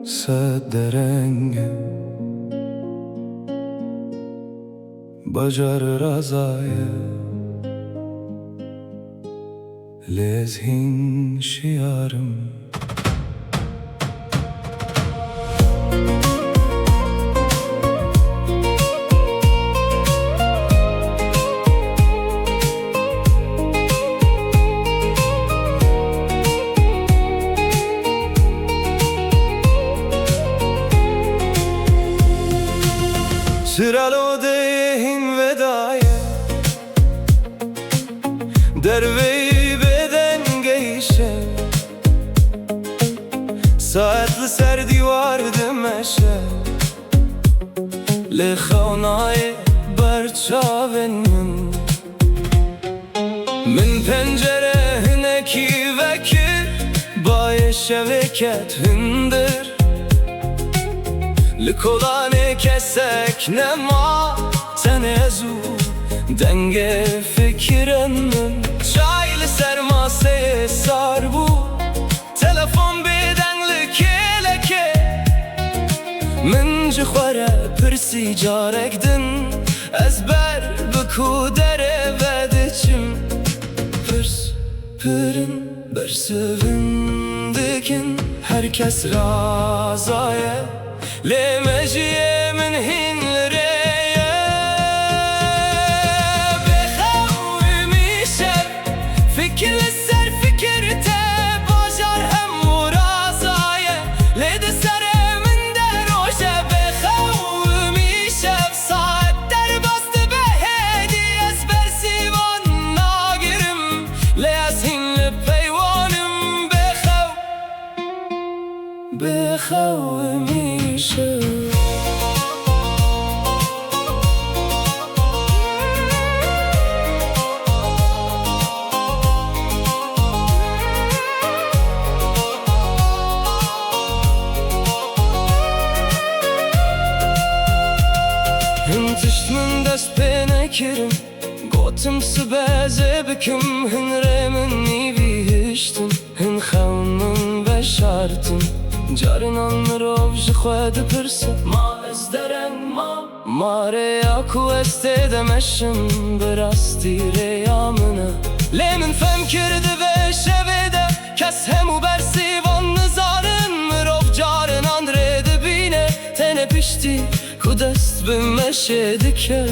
Sederenge Bajar razaye Lezhin şiarım Sıralı dehin vedaya Derveyi beden geyşe Saatli ser divardı meşe Le xavnayı berçaven Min pencere hineki vekir Baye şeveket hındır Likolane kesek nema Tenezu denge fikrenin Çaylı sermaseye sar bu Telefon bedenli keleke Min cixware pirsi carekdin Ezber biku dere vediçim Pirs pirin bersevin dikin Herkes razaye Le mejiye min hinlireye Bexavmi şev Fikirli ser fikirte Bajar hem murazaye Le de sere min deroje Bexavmi şev Saatler bastı be hedi Ezber sivan nagirim Le az hinli peyvanım Bexavmi Hintişt min dest pê nekirim Gotim sibeze bikim Hin rêmin nîvî hiştin Hin xewn min veşartin Carinan mirov ji xwe dipirse Ma ez dereng ma rêya ku ez tê demeşim Bi rastî rêya min e Lê min fem kirdi vê şevê de Kes hemû bersîvan nizarin Mirov carinan rê dibîne Tenê piştî ku dest bi meşê dike